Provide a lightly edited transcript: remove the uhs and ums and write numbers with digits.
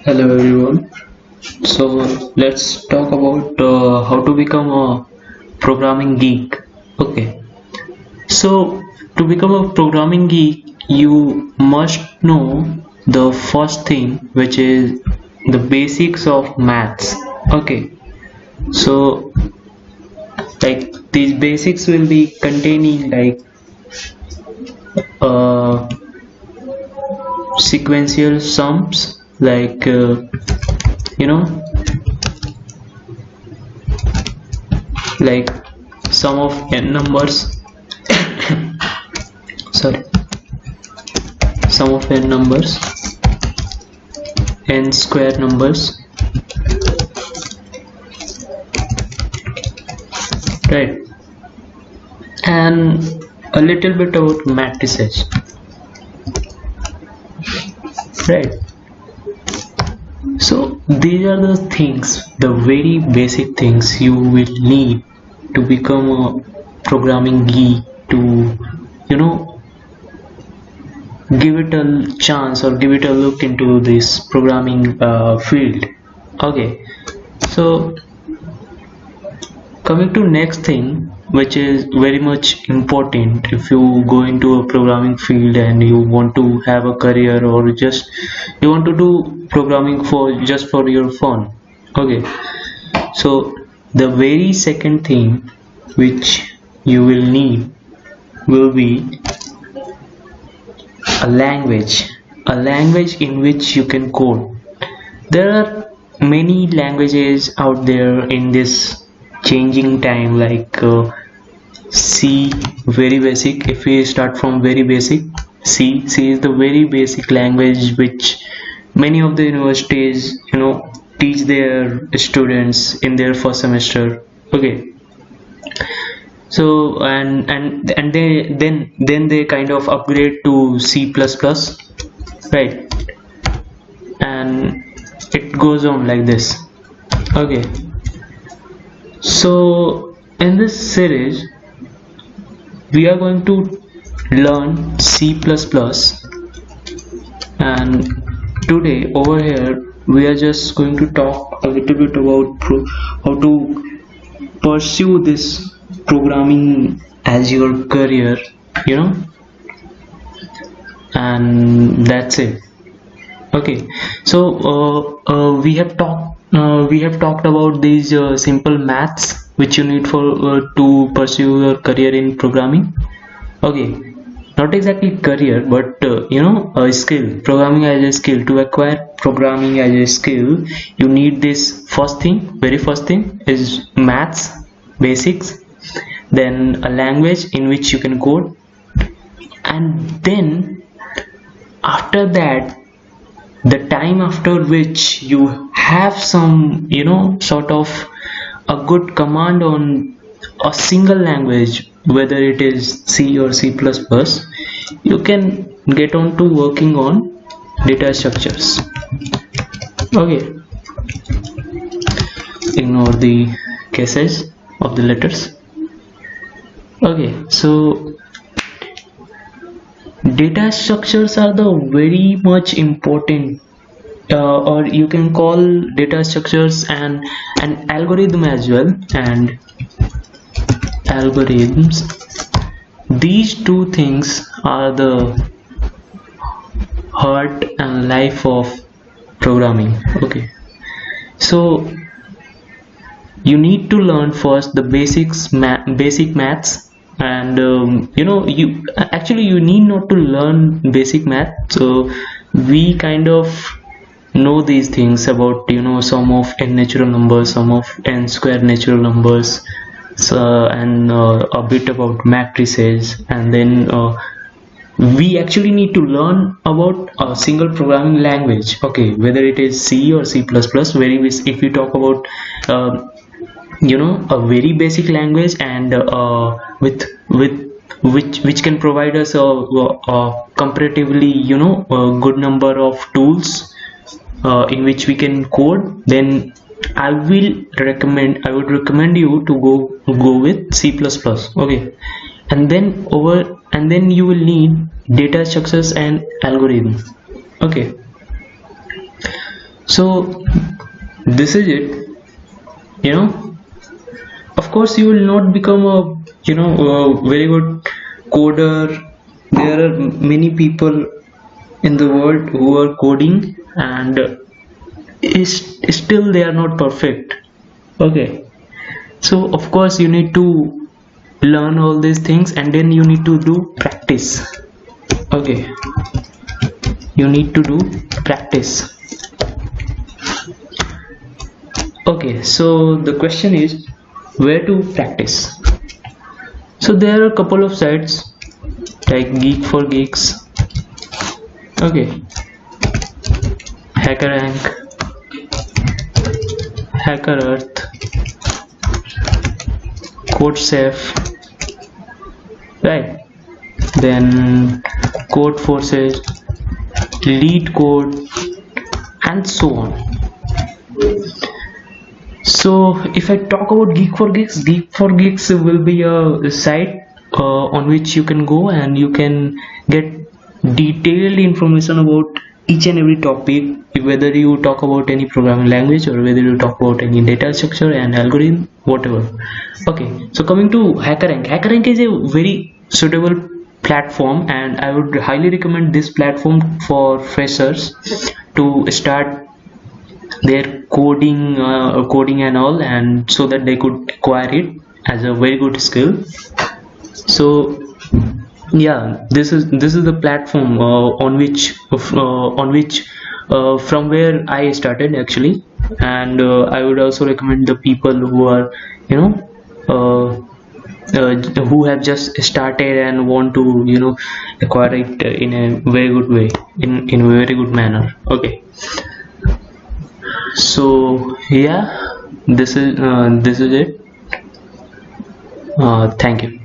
Hello everyone. So let's talk about how to become a programming geek. Okay. So to become a programming geek, you must know the first thing, which is the basics of maths. Okay. So these basics will be containing uh, sequential sums, you know like sum of n numbers. Sorry, sum of n numbers, n square numbers, right? And a little bit about matrices, right? So these are the things, the very basic things you will need to become a programming geek, to give it a chance or give it a look into this programming field. Okay, so coming to next thing, which is very much important if you go into a programming field and you want to have a career, or just you want to do programming for just for your fun. Okay, so the very second thing which you will need will be a language in which you can code. There are many languages out there in this changing time, C, very basic. If we start from very basic, C is the very basic language which many of the universities teach their students in their first semester. Okay, so and then they kind of upgrade to C++, right? And it goes on like this. Okay, so in this series we are going to learn C++, and today over here we are just going to talk a little bit about how to pursue this programming as your career, and that's it. Okay, so we have talked about these simple maths which you need for to pursue your career in programming. Okay, not exactly career, but a skill. Programming as a skill. To acquire programming as a skill, you need this very first thing is maths basics, then a language in which you can code, and then after that, the time after which you have some sort of a good command on a single language, whether it is C or C++, you can get on to working on data structures. Okay, ignore the cases of the letters. Okay, so data structures are the very much important, or you can call data structures and an algorithm as well. And algorithms, these two things are the heart and life of programming. Okay, so you need to learn first the basic maths, and you need not to learn basic math. So we kind of know these things about sum of n natural numbers, sum of n square natural numbers, and a bit about matrices, and then we actually need to learn about a single programming language. Okay, whether it is C or C++. If we talk about a very basic language, and with which can provide us a comparatively a good number of tools in which we can code, then I would recommend you to go with C++. Okay, and then you will need data structures and algorithms. Okay, So this is it. Of course you will not become a a very good coder. There are many people in the world who are coding, and still they are not perfect. Okay, so of course you need to learn all these things, and then you need to do practice. Okay, you need to do practice. Okay, so the question is where to practice. So there are a couple of sites like Geek for Geeks, okay, HackerRank, HackerEarth, CodeSafe, right? Then Code Forces, Lead Code, and so on. So if I talk about Geek for Geeks will be a site on which you can go and you can get detailed information about each and every topic, whether you talk about any programming language or whether you talk about any data structure and algorithm, whatever. Okay, so coming to HackerRank is a very suitable platform, and I would highly recommend this platform for freshers to start their coding and all, and so that they could acquire it as a very good skill. So yeah, this is the platform on which from where I started actually, and I would also recommend the people who are who have just started and want to acquire it in a very good way, in a very good manner. Okay, so yeah, this is it. Thank you.